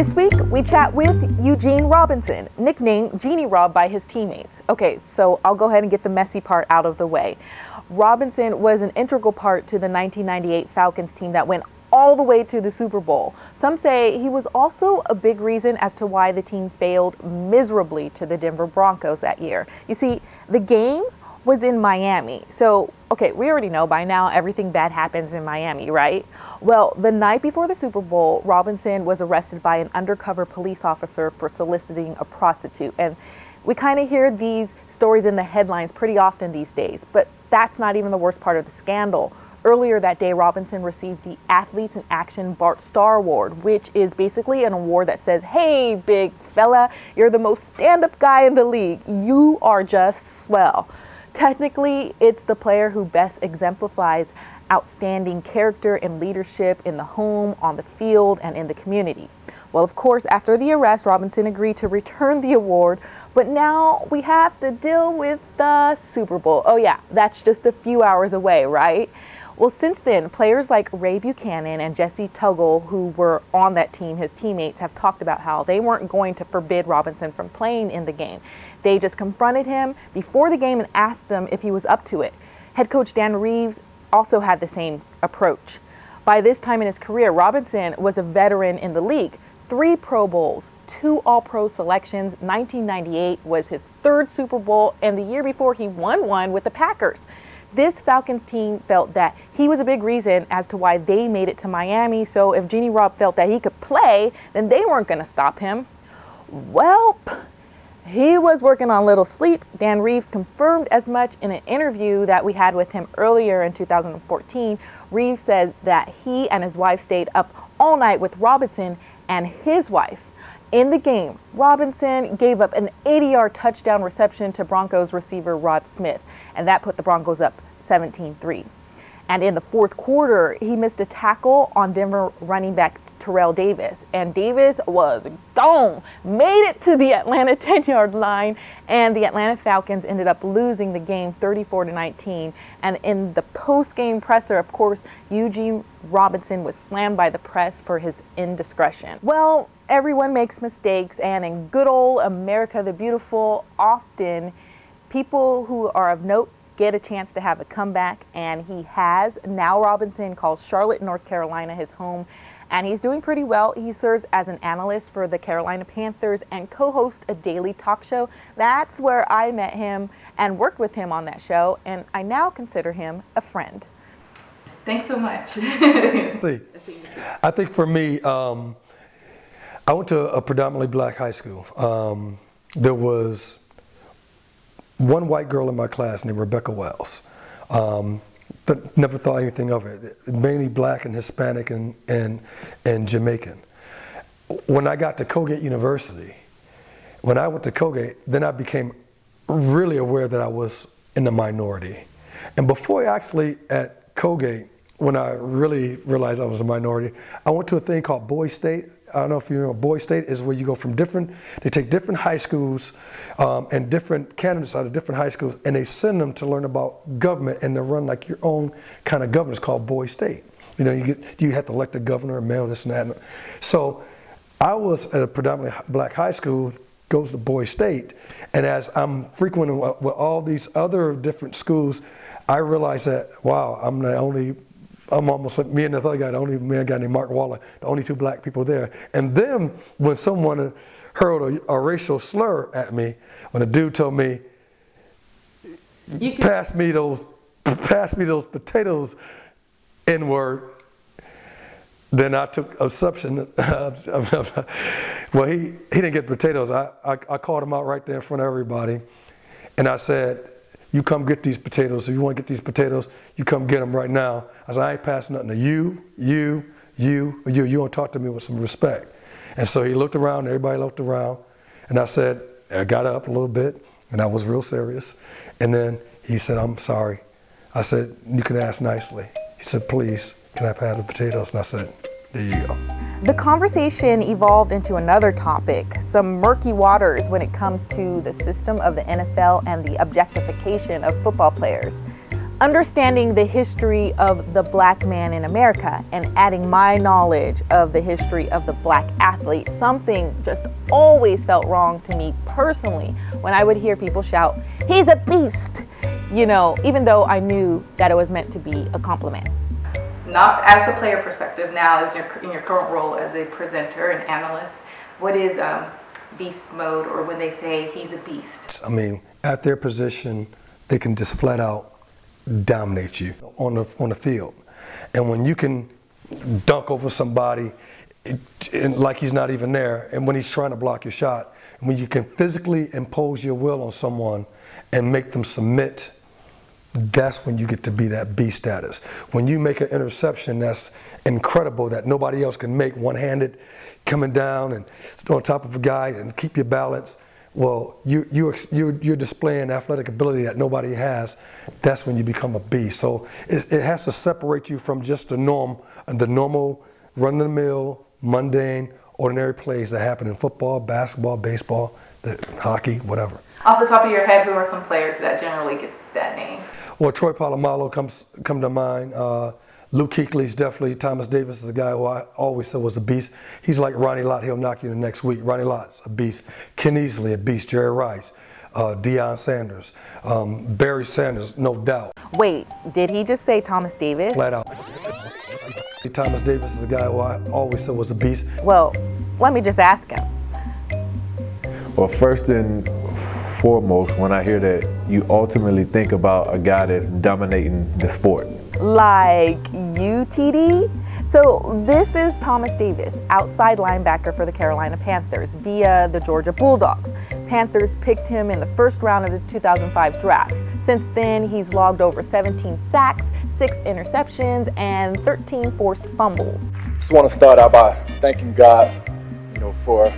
This week, we chat with Eugene Robinson, nicknamed Genie Rob by his teammates. Okay, so I'll go ahead and get the messy part out of the way. Robinson was an integral part to the 1998 Falcons team that went all the way to the Super Bowl. Some say he was also a big reason as to why the team failed miserably to the Denver Broncos that year. You see, the game was in Miami. So, okay, we already know by now everything bad happens in Miami, right? Well, the night before the Super Bowl, Robinson was arrested by an undercover police officer for soliciting a prostitute. And we kind of hear these stories in the headlines pretty often these days, but that's not even the worst part of the scandal. Earlier that day, Robinson received the Athletes in Action Bart Starr Award, which is basically an award that says, hey, big fella, you're the most stand-up guy in the league. You are just swell. Technically, it's the player who best exemplifies outstanding character and leadership in the home, on the field, and in the community. Well, of course, after the arrest, Robinson agreed to return the award, but now we have to deal with the Super Bowl. Oh yeah, that's just a few hours away, right? Well, since then, players like Ray Buchanan and Jesse Tuggle, who were on that team, his teammates, have talked about how they weren't going to forbid Robinson from playing in the game. They just confronted him before the game and asked him if he was up to it. Head coach Dan Reeves also had the same approach. By this time in his career, Robinson was a veteran in the league. 3 Pro Bowls, 2 All-Pro selections. 1998 was his 3rd Super Bowl, and the year before he won one with the Packers. This Falcons team felt that he was a big reason as to why they made it to Miami, so if Genie Rob felt that he could play, then they weren't going to stop him. Well, he was working on little sleep. Dan Reeves confirmed as much in an interview that we had with him earlier in 2014. Reeves said that he and his wife stayed up all night with Robinson and his wife. In the game, Robinson gave up an 80-yard touchdown reception to Broncos receiver Rod Smith, and that put the Broncos up 17-3. And in the 4th quarter, he missed a tackle on Denver running back Terrell Davis, and Davis was gone, made it to the Atlanta 10-yard line, and the Atlanta Falcons ended up losing the game 34-19. And in the post-game presser, of course, Eugene Robinson was slammed by the press for his indiscretion. Well, everyone makes mistakes, and in good old America the Beautiful, often people who are of note get a chance to have a comeback, and he has. Now Robinson calls Charlotte, North Carolina his home, and he's doing pretty well. He serves as an analyst for the Carolina Panthers and co-hosts a daily talk show. That's where I met him and worked with him on that show, and I now consider him a friend. Thanks so much. I think for me, I went to a predominantly black high school. There was one white girl in my class named Rebecca Wells, but never thought anything of it. Mainly black and Hispanic and Jamaican. When I got to Colgate University, when I went to Colgate, then I became really aware that I was in the minority. And before actually at Colgate, when I really realized I was a minority, I went to a thing called Boys State. I don't know if you know, Boys State is where you go from they take different high schools and different candidates out of different high schools, and they send them to learn about government, and they run like your own kind of government. It's called Boys State. You know, you have to elect a governor, a mayor, this and that. So I was at a predominantly black high school, goes to Boys State, and as I'm frequenting with all these other different schools, I realized that, wow, I'm almost like me and the other guy, the only man guy named Mark Waller, the only 2 black people there. And then when someone hurled a racial slur at me, when a dude told me, pass me those potatoes, N-word, then I took exception. Well, he didn't get potatoes. I called him out right there in front of everybody, and I said, you come get these potatoes. If you want to get these potatoes, you come get them right now. I said, I ain't passing nothing to you. You want to talk to me with some respect. And so he looked around, everybody looked around, and I got up a little bit, and I was real serious. And then he said, I'm sorry. I said, you can ask nicely. He said, please, can I have the potatoes? And I said, there you go. The conversation evolved into another topic, some murky waters when it comes to the system of the NFL and the objectification of football players. Understanding the history of the black man in America and adding my knowledge of the history of the black athlete, something just always felt wrong to me personally when I would hear people shout, "He's a beast," you know, even though I knew that it was meant to be a compliment. Not as the player perspective, now as in your current role as a presenter and analyst, what is beast mode, or when they say he's a beast? I mean, at their position, they can just flat out dominate you on the field. And when you can dunk over somebody like he's not even there, and when he's trying to block your shot, when you can physically impose your will on someone and make them submit, that's when you get to be that beast status. When you make an interception that's incredible that nobody else can make, one-handed, coming down and on top of a guy and keep your balance, well, you're displaying athletic ability that nobody has. That's when you become a beast. So it has to separate you from just the normal, run-of-the-mill, mundane, ordinary plays that happen in football, basketball, baseball, hockey, whatever. Off the top of your head, who are some players that generally get that name? Well, Troy Polamalu come to mind. Luke Kuechly's definitely. Thomas Davis is a guy who I always said was a beast. He's like Ronnie Lott. He'll knock you the next week. Ronnie Lott's a beast. Ken Easley, a beast. Jerry Rice, Deion Sanders, Barry Sanders, no doubt. Wait, did he just say Thomas Davis? Flat out. Thomas Davis is a guy who I always said was a beast. Well, let me just ask him. Well, first and foremost, when I hear that, you ultimately think about a guy that's dominating the sport. Like you, TD? So this is Thomas Davis, outside linebacker for the Carolina Panthers via the Georgia Bulldogs. Panthers picked him in the first round of the 2005 draft. Since then, he's logged over 17 sacks, 6 interceptions, and 13 forced fumbles. Just want to start out by thanking God, for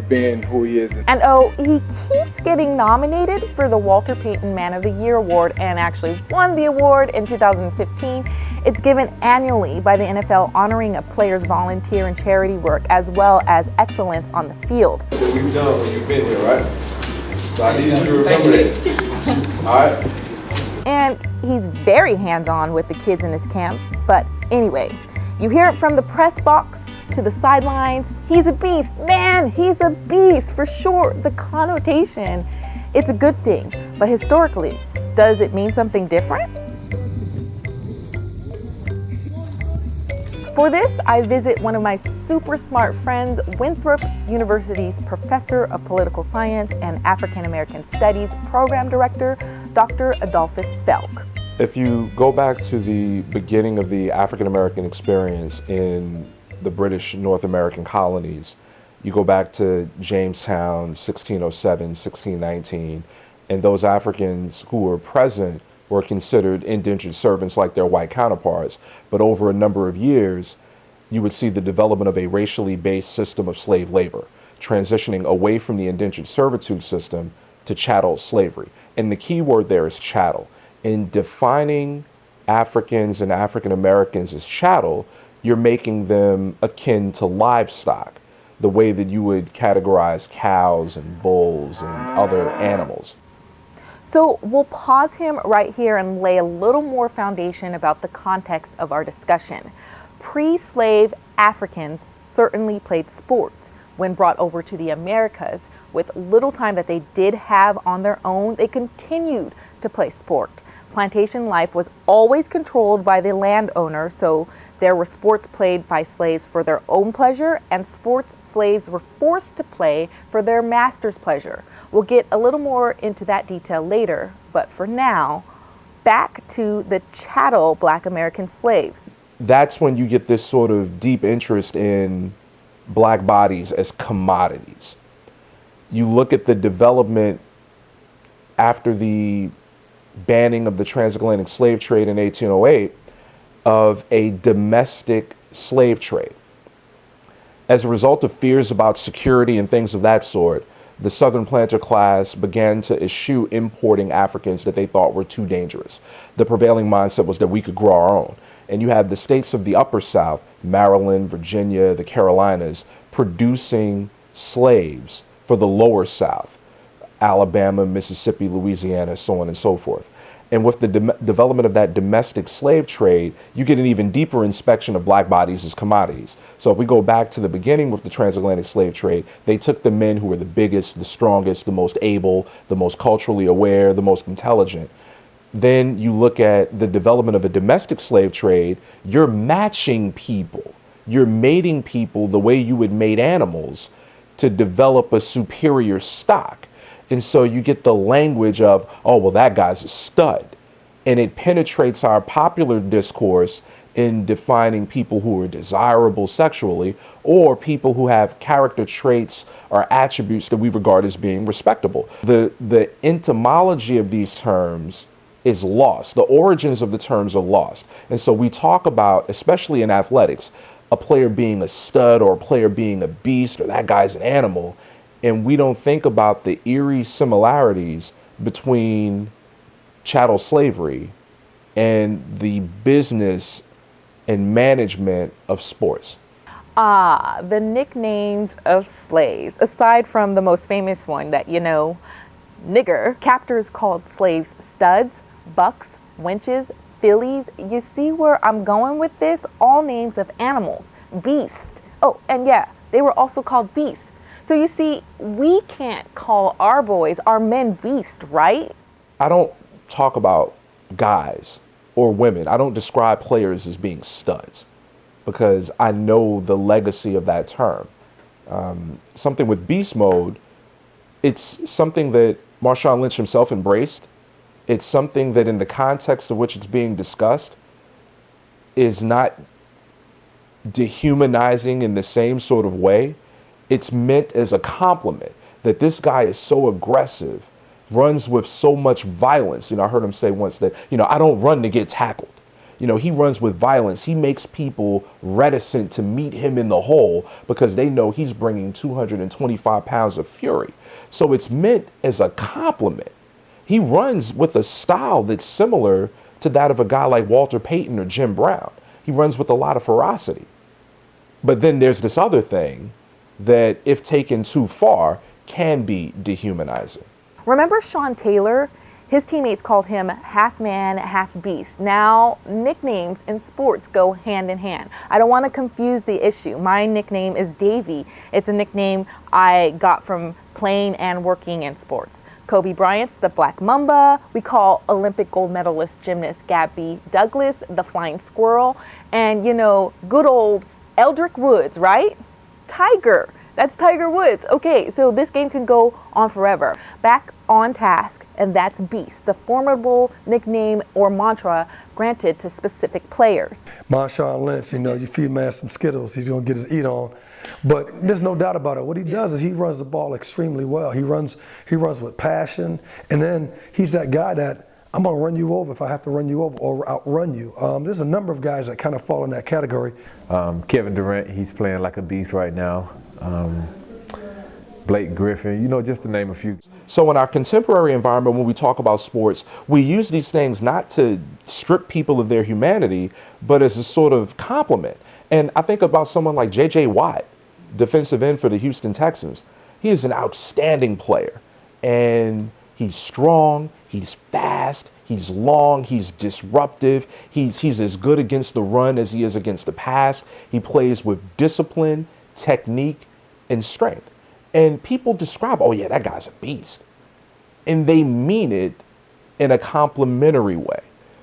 being who he is. And he keeps getting nominated for the Walter Payton Man of the Year award and actually won the award in 2015. It's given annually by the NFL, honoring a player's volunteer and charity work as well as excellence on the field. We've done when you've been here, right? So I need you to remember that. All right? And he's very hands-on with the kids in his camp. But anyway, you hear it from the press box to the sidelines. He's a beast, man, he's a beast for sure. The connotation, it's a good thing, but historically, does it mean something different? For this, I visit one of my super smart friends, Winthrop University's Professor of Political Science and African American Studies Program Director, Dr. Adolphus Belk. If you go back to the beginning of the African American experience in the British North American colonies, you go back to Jamestown, 1607, 1619, and those Africans who were present were considered indentured servants like their white counterparts. But over a number of years, you would see the development of a racially based system of slave labor, transitioning away from the indentured servitude system to chattel slavery. And the key word there is chattel. In defining Africans and African Americans as chattel, you're making them akin to livestock, the way that you would categorize cows and bulls and other animals. So we'll pause him right here and lay a little more foundation about the context of our discussion. Pre-slave Africans certainly played sports. When brought over to the Americas, with little time that they did have on their own, they continued to play sport. Plantation life was always controlled by the landowner, so there were sports played by slaves for their own pleasure and sports slaves were forced to play for their master's pleasure. We'll get a little more into that detail later, but for now, back to the chattel Black American slaves. That's when you get this sort of deep interest in black bodies as commodities. You look at the development after the banning of the transatlantic slave trade in 1808 of a domestic slave trade. As a result of fears about security and things of that sort, the Southern planter class began to eschew importing Africans that they thought were too dangerous. The prevailing mindset was that we could grow our own. And you have the states of the Upper South, Maryland, Virginia, the Carolinas, producing slaves for the Lower South, Alabama, Mississippi, Louisiana, so on and so forth. And with the development of that domestic slave trade, you get an even deeper inspection of black bodies as commodities. So if we go back to the beginning with the transatlantic slave trade, they took the men who were the biggest, the strongest, the most able, the most culturally aware, the most intelligent. Then you look at the development of a domestic slave trade, you're matching people. You're mating people the way you would mate animals to develop a superior stock. And so you get the language of, oh, well, that guy's a stud. And it penetrates our popular discourse in defining people who are desirable sexually or people who have character traits or attributes that we regard as being respectable. The etymology of these terms is lost. The origins of the terms are lost. And so we talk about, especially in athletics, a player being a stud or a player being a beast or that guy's an animal. And we don't think about the eerie similarities between chattel slavery and the business and management of sports. Ah, the nicknames of slaves. Aside from the most famous one that you know, nigger, captors called slaves studs, bucks, wenches, fillies. You see where I'm going with this? All names of animals, beasts. Oh, and yeah, they were also called beasts. So you see, we can't call our boys, our men, beast, right? I don't talk about guys or women. I don't describe players as being studs because I know the legacy of that term. Something with beast mode, it's something that Marshawn Lynch himself embraced. It's something that in the context of which it's being discussed is not dehumanizing in the same sort of way. It's meant as a compliment that this guy is so aggressive, runs with so much violence. You know, I heard him say once that, you know, I don't run to get tackled. You know, he runs with violence. He makes people reticent to meet him in the hole because they know he's bringing 225 pounds of fury. So it's meant as a compliment. He runs with a style that's similar to that of a guy like Walter Payton or Jim Brown. He runs with a lot of ferocity. But then there's this other thing that, if taken too far, can be dehumanizing. Remember Sean Taylor? His teammates called him half man, half beast. Now, nicknames in sports go hand in hand. I don't want to confuse the issue. My nickname is Dayvee. It's a nickname I got from playing and working in sports. Kobe Bryant's the Black Mamba. We call Olympic gold medalist gymnast Gabby Douglas the Flying Squirrel. And, you know, good old Eldrick Woods, right? Tiger. That's Tiger Woods. Okay, so this game can go on forever. Back on task, and that's Beast, the formidable nickname or mantra granted to specific players. Marshawn Lynch, you know, you feed man some Skittles, he's going to get his eat on. But there's no doubt about it. What he does is he runs the ball extremely well. He runs with passion, and then he's that guy that I'm going to run you over if I have to run you over or outrun you. There's a number of guys that kind of fall in that category. Kevin Durant, he's playing like a beast right now. Blake Griffin, you know, just to name a few. So in our contemporary environment, when we talk about sports, we use these things not to strip people of their humanity, but as a sort of compliment. And I think about someone like J.J. Watt, defensive end for the Houston Texans. He is an outstanding player, and he's strong, he's fast, he's long, he's disruptive, he's as good against the run as he is against the pass. He plays with discipline, technique, and strength. And people describe, oh yeah, that guy's a beast. And they mean it in a complimentary way.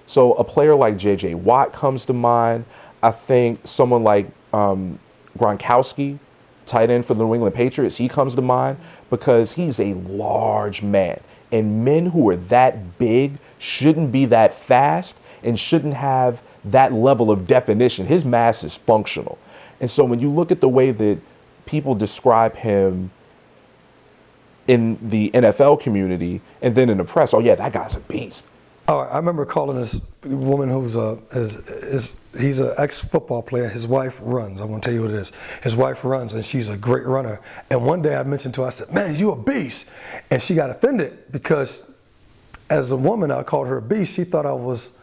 So a player like J.J. Watt comes to mind. I think someone like Gronkowski, tight end for the New England Patriots, he comes to mind because he's a large man. And men who are that big shouldn't be that fast and shouldn't have that level of definition. His mass is functional. And so when you look at the way that people describe him in the NFL community and then in the press, oh yeah, that guy's a beast. Oh, I remember calling this woman who's he's an ex-football player. His wife runs. I won't tell you what it is. His wife runs, and she's a great runner. And one day I mentioned to her, I said, man, you a beast. And she got offended because as a woman, I called her a beast. She thought I was,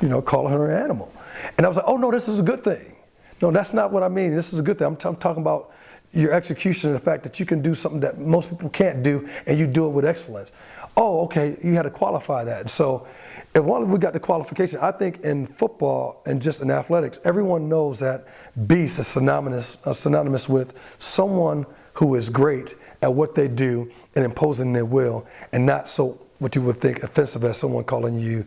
you know, calling her an animal. And I was like, oh no, this is a good thing. No, that's not what I mean. This is a good thing. I'm talking about your execution and the fact that you can do something that most people can't do, and you do it with excellence. oh, okay, you had to qualify that. So as long as we got the qualification, I think in football and just in athletics, everyone knows that beast is synonymous with someone who is great at what they do and imposing their will, and not so what you would think offensive as someone calling you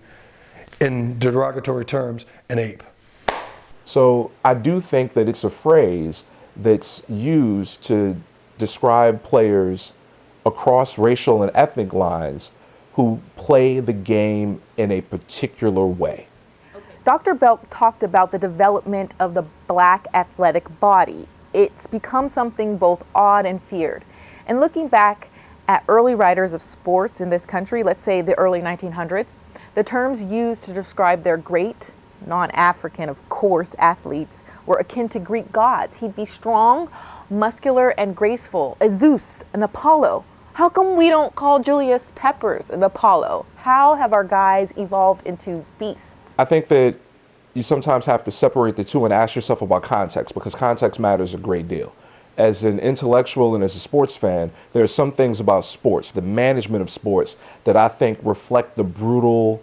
in derogatory terms an ape. So I do think that it's a phrase that's used to describe players across racial and ethnic lines who play the game in a particular way. Dr. Belk talked about the development of the black athletic body. It's become something both awed and feared. And looking back at early writers of sports in this country, let's say the early 1900s, the terms used to describe their great, non-African, of course, athletes were akin to Greek gods. He'd be strong, muscular, and graceful, a Zeus, an Apollo. How come we don't call Julius Peppers an Apollo? How have our guys evolved into beasts? I think that you sometimes have to separate the two and ask yourself about context, because context matters a great deal. As an intellectual and as a sports fan, there are some things about sports, the management of sports, that I think reflect the brutal,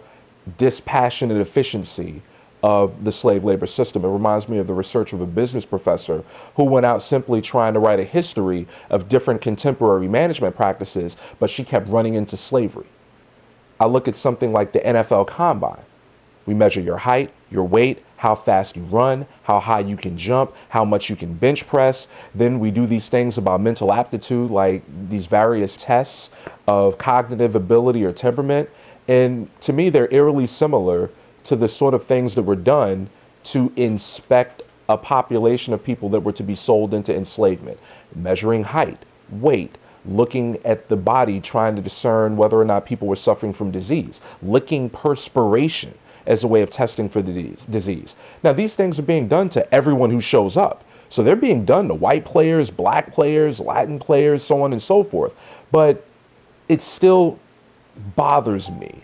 dispassionate efficiency of the slave labor system. It reminds me of the research of a business professor who went out simply trying to write a history of different contemporary management practices, but she kept running into slavery. I look at something like the NFL Combine. We measure your height, your weight, how fast you run, how high you can jump, how much you can bench press. Then we do these things about mental aptitude, like these various tests of cognitive ability or temperament. And to me, they're eerily similar to the sort of things that were done to inspect a population of people that were to be sold into enslavement. Measuring height, weight, looking at the body, trying to discern whether or not people were suffering from disease, licking perspiration as a way of testing for the disease. Now, these things are being done to everyone who shows up. So they're being done to white players, black players, Latin players, so on and so forth. But it still bothers me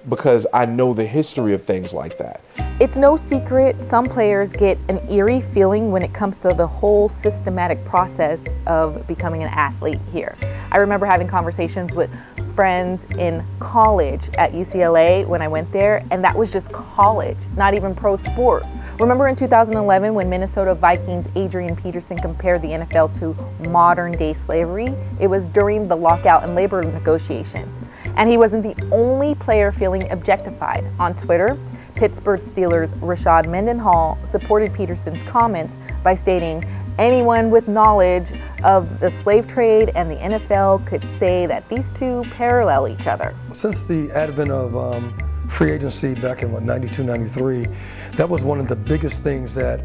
because I know the history of things like that. It's no secret some players get an eerie feeling when it comes to the whole systematic process of becoming an athlete here. I remember having conversations with friends in college at UCLA when I went there, and that was just college, not even pro sport. Remember in 2011 when Minnesota Vikings Adrian Peterson compared the NFL to modern day slavery? It was during the lockout and labor negotiation. And he wasn't the only player feeling objectified. On Twitter, Pittsburgh Steelers Rashad Mendenhall supported Peterson's comments by stating, anyone with knowledge of the slave trade and the NFL could say that these two parallel each other. Since the advent of free agency back in 92, 93, that was one of the biggest things that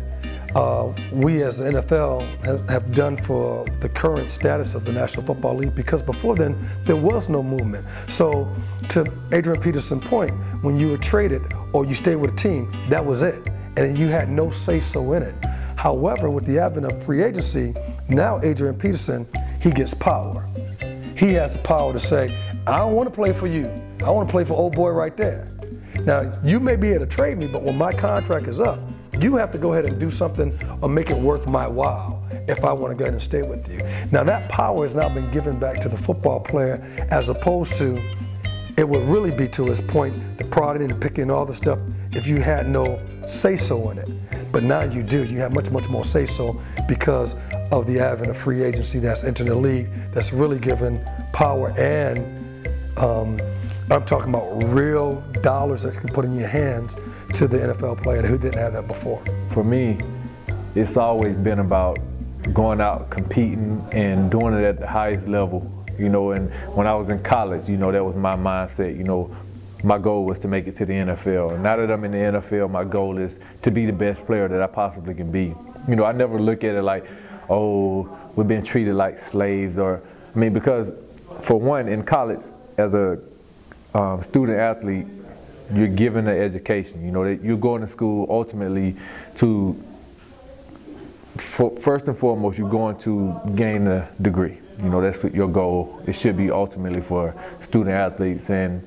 we as the NFL have done for the current status of the National Football League, because before then there was no movement. So to Adrian Peterson's point, when you were traded or you stayed with a team, that was it, and you had no say-so in it. However, with the advent of free agency, now Adrian Peterson, he gets power. He has the power to say, I don't want to play for you. I want to play for old boy right there. Now, you may be able to trade me, but when my contract is up, you have to go ahead and do something or make it worth my while if I want to go ahead and stay with you. Now, that power has now been given back to the football player, as opposed to, it would really be, to his point, the prodding and picking, all the stuff, if you had no say-so in it. But now you do. You have much, much more say-so because of the advent of free agency that's entered the league, that's really given power, and I'm talking about real dollars that you can put in your hands to the NFL player who didn't have that before. For me, it's always been about going out, competing, and doing it at the highest level. You know, and when I was in college, you know, that was my mindset. You know, my goal was to make it to the NFL. And now that I'm in the NFL, my goal is to be the best player that I possibly can be. You know, I never look at it like, oh, we're being treated like slaves, or, I mean, because for one, in college, as a student athlete, you're given an education. You know, that you're going to school ultimately to, first and foremost, you're going to gain a degree. You know, that's your goal. It should be ultimately for student athletes. And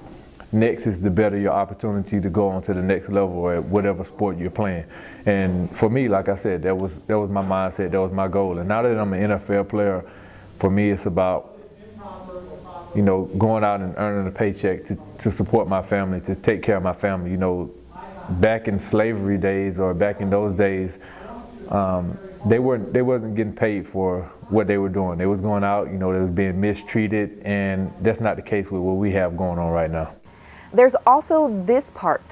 next is the better your opportunity to go on to the next level at whatever sport you're playing. And for me, like I said, that was my mindset, that was my goal. And now that I'm an NFL player, for me it's about you know, going out and earning a paycheck to support my family, to take care of my family. You know, back in slavery days or back in those days, they wasn't getting paid for what they were doing. They was going out, you know, they was being mistreated, and that's not the case with what we have going on right now. There's also this part,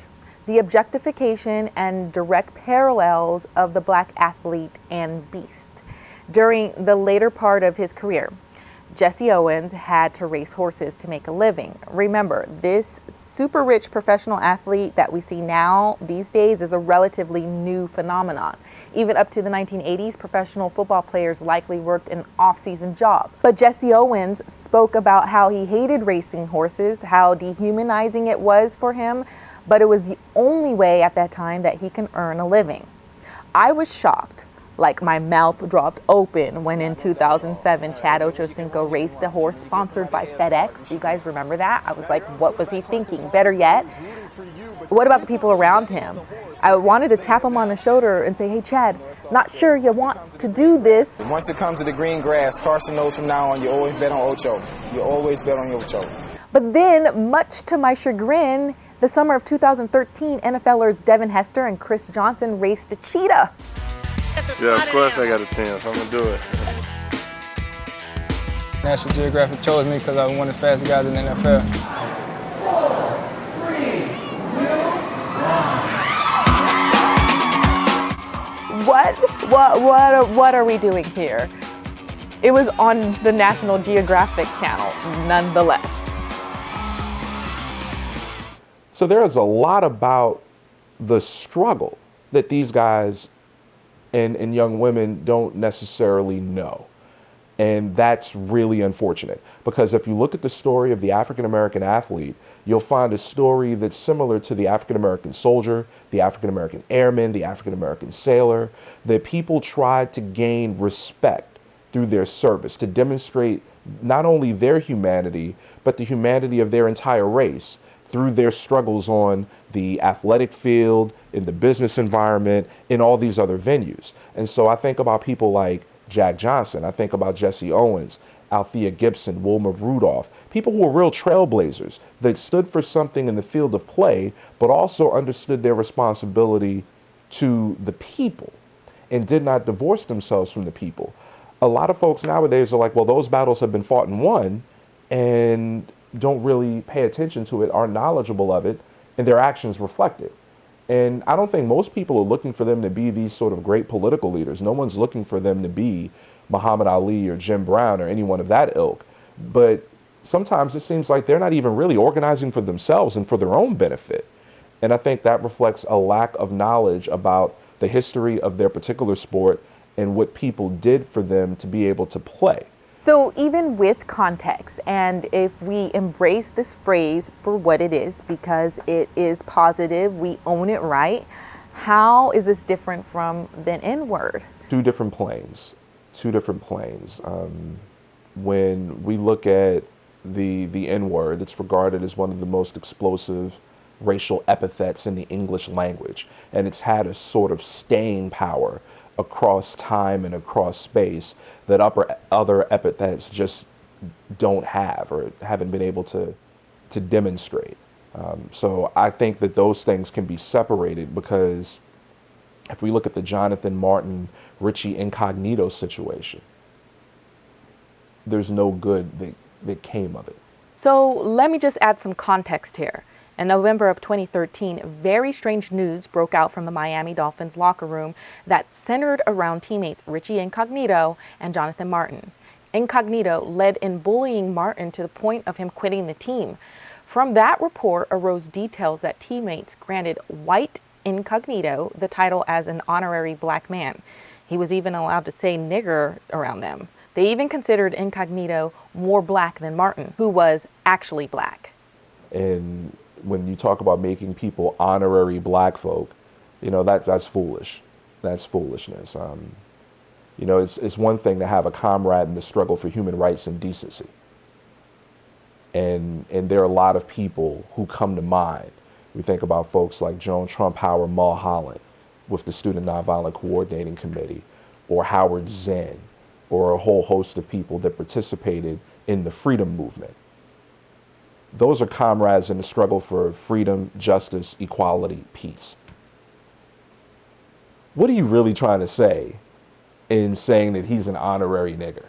the objectification and direct parallels of the black athlete and beast. During the later part of his career, Jesse Owens had to race horses to make a living. Remember, this super rich professional athlete that we see now these days is a relatively new phenomenon. Even up to the 1980s, professional football players likely worked an off-season job. But Jesse Owens spoke about how he hated racing horses, how dehumanizing it was for him, but it was the only way at that time that he can earn a living. I was shocked. Like my mouth dropped open when in 2007, Chad Ochocinco raced a horse sponsored by FedEx. You guys remember that? I was like, what was he thinking? Better yet, what about the people around him? I wanted to tap him on the shoulder and say, hey, Chad, not sure you want to do this. Once it comes to the green grass, Carson knows from now on, you always bet on Ocho. You always bet on Ocho. But then, much to my chagrin, the summer of 2013, NFLers Devin Hester and Chris Johnson raced a cheetah. Yeah, of course I got a chance. I'm going to do it. National Geographic chose me because I was one of the fastest guys in the NFL. 4, 3, 2, 1. What are we doing here? It was on the National Geographic channel, nonetheless. So there is a lot about the struggle that these guys and young women don't necessarily know. And that's really unfortunate, because if you look at the story of the African-American athlete, you'll find a story that's similar to the African-American soldier, the African-American airman, the African-American sailor, that people tried to gain respect through their service, to demonstrate not only their humanity, but the humanity of their entire race through their struggles on the athletic field, in the business environment, in all these other venues. And so I think about people like Jack Johnson, I think about Jesse Owens, Althea Gibson, Wilma Rudolph, people who were real trailblazers that stood for something in the field of play, but also understood their responsibility to the people and did not divorce themselves from the people. A lot of folks nowadays are like, well, those battles have been fought and won, and don't really pay attention to it, aren't knowledgeable of it, and their actions reflect it. And I don't think most people are looking for them to be these sort of great political leaders. No one's looking for them to be Muhammad Ali or Jim Brown or anyone of that ilk. But sometimes it seems like they're not even really organizing for themselves and for their own benefit. And I think that reflects a lack of knowledge about the history of their particular sport and what people did for them to be able to play. So even with context, and if we embrace this phrase for what it is, because it is positive, we own it, right? How is this different from the N-word? Two different planes. When we look at the N-word, it's regarded as one of the most explosive racial epithets in the English language. And it's had a sort of staying power across time and across space that other epithets just don't have or haven't been able to demonstrate. So I think that those things can be separated, because if we look at the Jonathan Martin, Richie Incognito situation, there's no good that came of it. So let me just add some context here. In November of 2013, very strange news broke out from the Miami Dolphins locker room that centered around teammates Richie Incognito and Jonathan Martin. Incognito led in bullying Martin to the point of him quitting the team. From that report arose details that teammates granted white Incognito the title as an honorary black man. He was even allowed to say nigger around them. They even considered Incognito more black than Martin, who was actually black. And when you talk about making people honorary black folk, you know, that's foolish. That's foolishness. You know, it's one thing to have a comrade in the struggle for human rights and decency. And there are a lot of people who come to mind. We think about folks like Joan Trump-Howard Mulholland with the Student Nonviolent Coordinating Committee, or Howard Zinn, or a whole host of people that participated in the freedom movement. Those are comrades in the struggle for freedom, justice, equality, peace. What are you really trying to say in saying that he's an honorary nigger?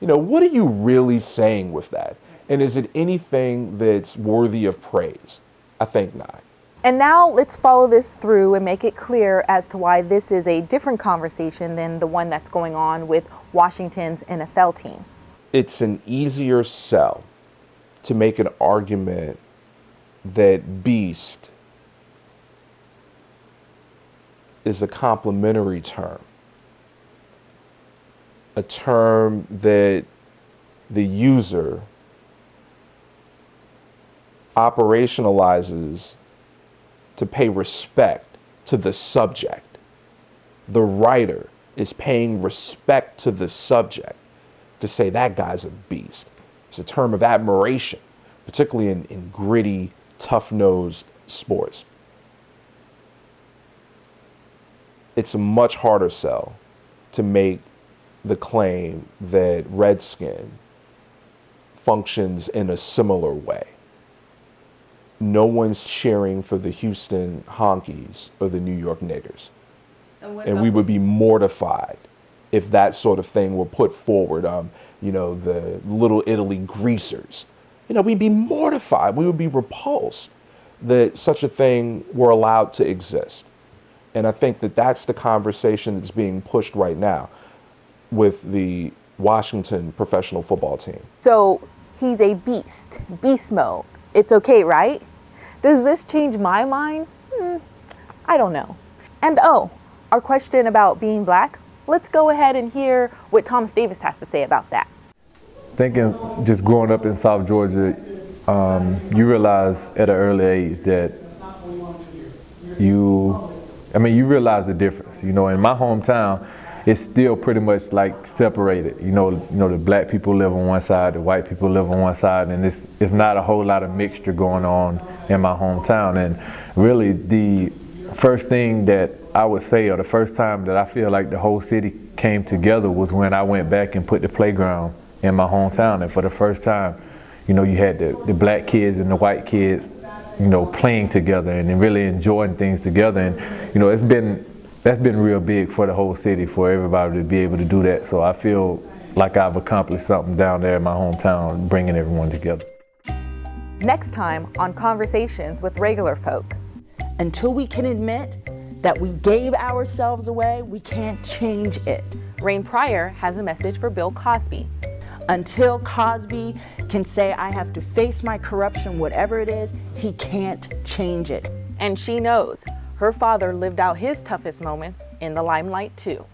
You know, what are you really saying with that? And is it anything that's worthy of praise? I think not. And now let's follow this through and make it clear as to why this is a different conversation than the one that's going on with Washington's NFL team. It's an easier sell to make an argument that beast is a complimentary term, a term that the user operationalizes to pay respect to the subject. The writer is paying respect to the subject to say that guy's a beast. It's a term of admiration, particularly in gritty, tough-nosed sports. It's a much harder sell to make the claim that Redskin functions in a similar way. No one's cheering for the Houston Honkies or the New York Niggers. And we would be mortified if that sort of thing were put forward. You know, the Little Italy greasers. You know, we'd be mortified. We would be repulsed that such a thing were allowed to exist. And I think that that's the conversation that's being pushed right now with the Washington professional football team. So he's a beast mode. It's okay, right? Does this change my mind? I don't know. And our question about being black, let's go ahead and hear what Thomas Davis has to say about that. Thinking just growing up in South Georgia, you realize at an early age that you realize the difference. You know, in my hometown, it's still pretty much like separated. You know, the black people live on one side, the white people live on one side, and it's not a whole lot of mixture going on in my hometown. And really, the first thing that I would say, or the first time that I feel like the whole city came together, was when I went back and put the playground in my hometown. And for the first time, you know, you had the black kids and the white kids, you know, playing together and really enjoying things together. And, you know, that's been real big for the whole city, for everybody to be able to do that. So I feel like I've accomplished something down there in my hometown, bringing everyone together. Next time on Conversations with Regular Folk. Until we can admit that we gave ourselves away, we can't change it. Rain Pryor has a message for Bill Cosby. Until Cosby can say, I have to face my corruption, whatever it is, he can't change it. And she knows her father lived out his toughest moments in the limelight too.